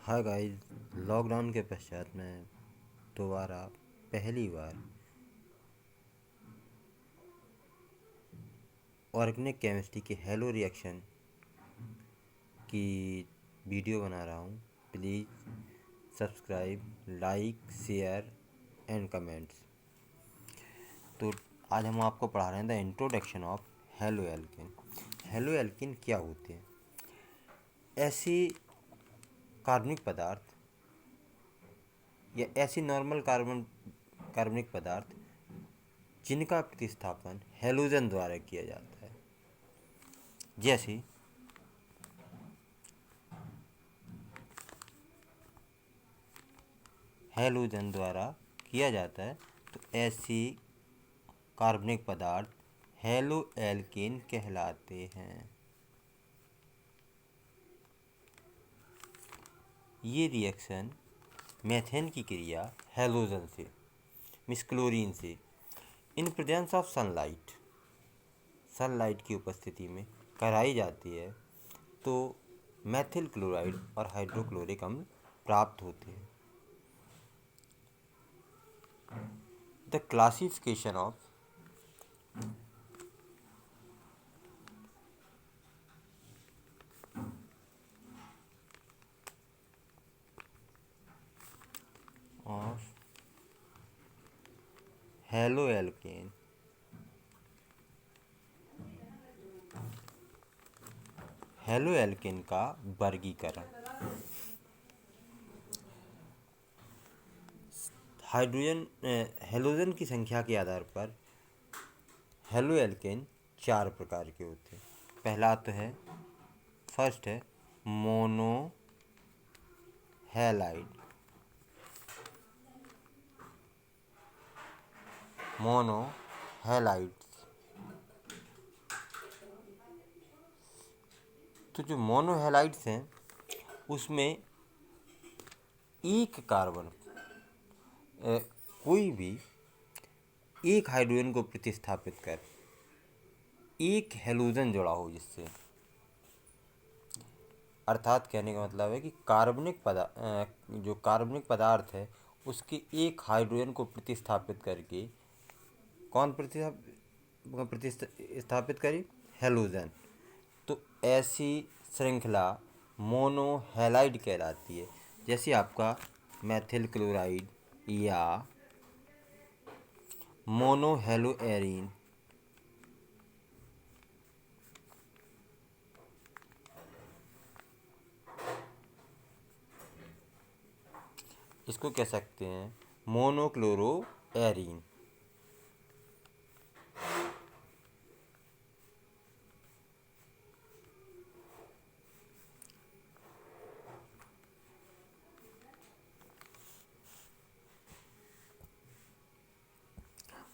हाँ guys, lockdown के पश्चात मैं दोबारा पहली बार ऑर्गेनिक केमिस्ट्री के हेलो रिएक्शन की वीडियो बना रहा हूँ। Please subscribe, like, share and comments. तो आज हम आपको पढ़ा रहे हैं the introduction of halo alkane. Halo alkane क्या होते हैं? ऐसी कार्बनिक पदार्थ या ऐसी नॉर्मल कार्बनिक पदार्थ जिनका प्रतिस्थापन हेलोजन द्वारा किया जाता है। जैसे हेलोजन द्वारा किया जाता है, तो ऐसी कार्बनिक पदार्थ हेलो एल्केन कहलाते हैं। ये रिएक्शन मेथेन की क्रिया हेलोजन से मिस क्लोरीन से इन प्रेजेंस ऑफ सनलाइट की उपस्थिति में कराई जाती है, तो मेथिल क्लोराइड और हाइड्रोक्लोरिक अम्ल प्राप्त होते हैं। The classification of halo alkane halo alkane का वर्गीकरण हेलोजन की संख्या के आधार पर हेलो एल्केन 4 प्रकार के होते हैं। पहला तो है फर्स्ट है मोनो हैलाइड। मोनो हैलाइड्स, तो जो मोनो हैलाइड्स हैं उसमें एक कार्बन कोई भी एक हाइड्रोजन को प्रतिस्थापित कर एक हेलोजन जुड़ा हो, जिससे अर्थात कहने का मतलब है कि जो कार्बनिक पदार्थ है उसके एक हाइड्रोजन को प्रतिस्थापित करके कौन प्रतिस्थापित करी? हेलोजन। तो ऐसी श्रृंखला मोनो हैलाइड कहलाती है। जैसे आपका मेथिल क्लोराइड या मोनो हेलो एरीन, इसको कह सकते हैं मोनोक्लोरो एरीन।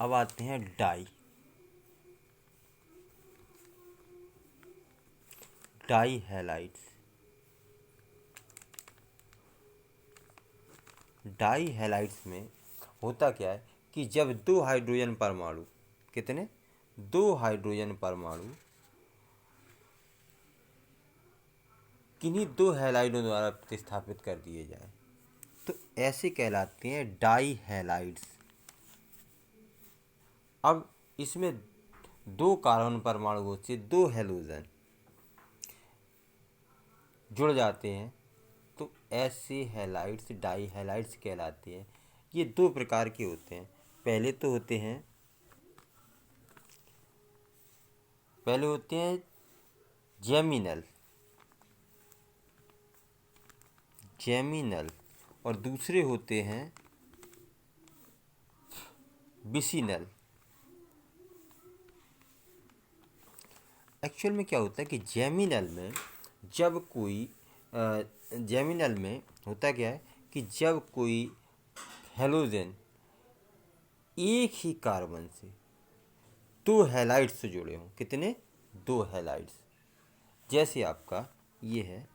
अब आते हैं डाई हैलाइड्स। डाई हैलाइड्स में होता क्या है कि जब दो हाइड्रोजन परमाणु, कितने? दो हाइड्रोजन परमाणु किन्हीं दो हैलाइडों द्वारा प्रतिस्थापित कर दिए जाए, तो ऐसे कहलाते हैं डाई हैलाइड्स। अब इसमें दो कार्बन परमाणुओं से दो हैलोजन जुड़ जाते हैं, तो ऐसे हैलाइड्स डाई हैलाइड्स कहलाते हैं। ये दो प्रकार के होते हैं। पहले होते हैं जेमिनल और दूसरे होते हैं बिसिनल। एक्चुअल में क्या होता है कि जेमिनल में होता क्या है कि जब कोई हेलोजन एक ही कार्बन से दो हैलाइड्स से जुड़े हों, कितने? दो हैलाइड्स। जैसे आपका ये है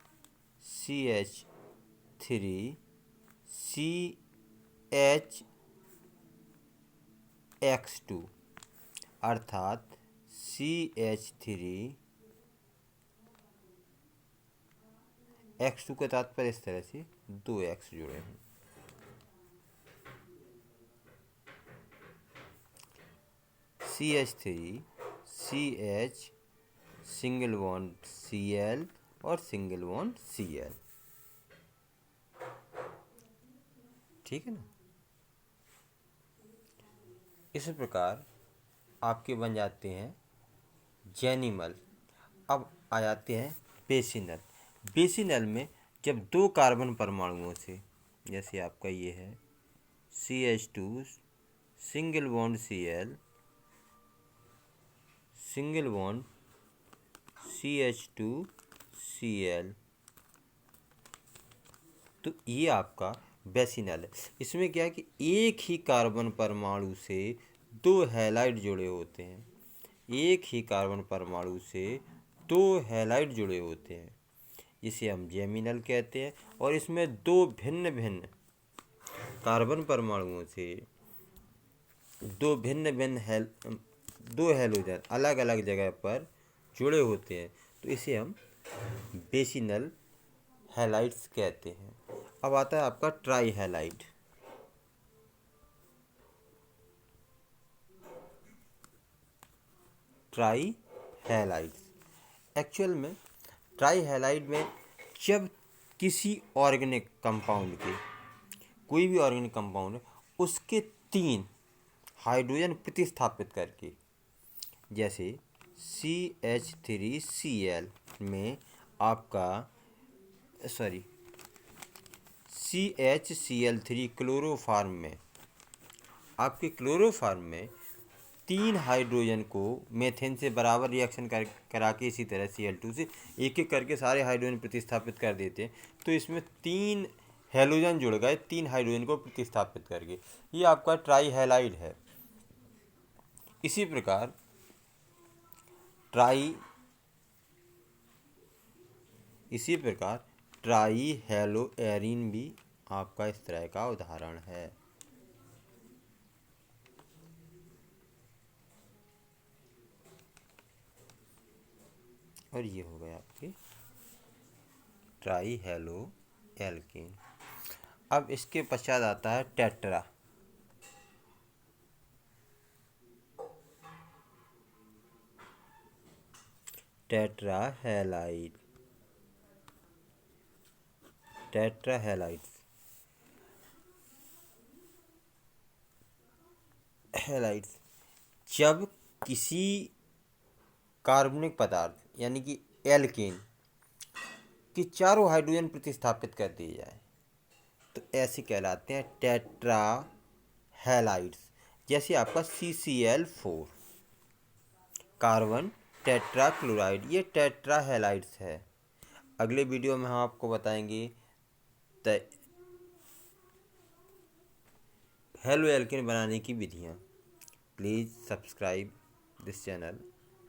CH3CHX2, अर्थात CH3 X2 का तात्पर्य इस तरह से 2 X जुड़े हैं। CH3 CH single bond Cl और सिंगल बॉन्ड Cl, ठीक है ना। इस प्रकार आपके बन जाते हैं जेनिमल। अब आ जाते हैं बेसिनल। बेसिनल में जब 2 कार्बन परमाणुओं से, जैसे आपका ये है CH2 single bond Cl single bond CH2 Cl, तो ये आपका बेसिनल है। इसमें क्या है कि एक ही कार्बन परमाणु से 2 हैलाइड जुड़े होते हैं, एक ही कार्बन परमाणु से 2 हैलाइड जुड़े होते हैं, जिसे हम जेमिनल कहते हैं। और इसमें 2 भिन्न भिन्न कार्बन परमाणुओं से 2 भिन्न भिन्न 2 हैलोजन अलग अलग जगह पर जुड़े होते हैं, तो इसे हम बेसिनल हैलाइड्स कहते हैं। अब आता है आपका try halide. Try halides actual में ट्राई हैलाइड में जब किसी ऑर्गेनिक कंपाउंड के, कोई भी ऑर्गेनिक कंपाउंड है, उसके 3 हाइड्रोजन प्रतिस्थापित करके, जैसे CH3Cl में आपका CHCl3 क्लोरोफार्म में, आपके क्लोरोफार्म में 3 हाइड्रोजन को मेथेन से बराबर रिएक्शन करा के इसी तरह Cl2 से एक एक करके सारे हाइड्रोजन प्रतिस्थापित कर देते हैं, तो इसमें 3 हैलोजन जुड़ गए 3 हाइड्रोजन को प्रतिस्थापित करके। ये आपका ट्राई हैलाइड है। इसी प्रकार ट्राई हैलो एरीन भी आपका इस तरह का उदाहरण है। और ये हो गया आपके ट्राई हैलो एल्केन। अब इसके पश्चात आता है tetra. Tetra halide. Tetra halides जब किसी कार्बनिक पदार्थ यानी कि एल्केन की चारों हाइड्रोजन प्रतिस्थापित कर दिए जाए, तो ऐसे कहलाते हैं टेट्रा हैलाइड्स। जैसे आपका CCl4 कार्बन टेट्रा क्लोराइड, ये टेट्रा हैलाइड्स है। अगले वीडियो में हम आपको बताएंगे हेलो एल्केन बनाने की विधियाँ। Please subscribe this channel.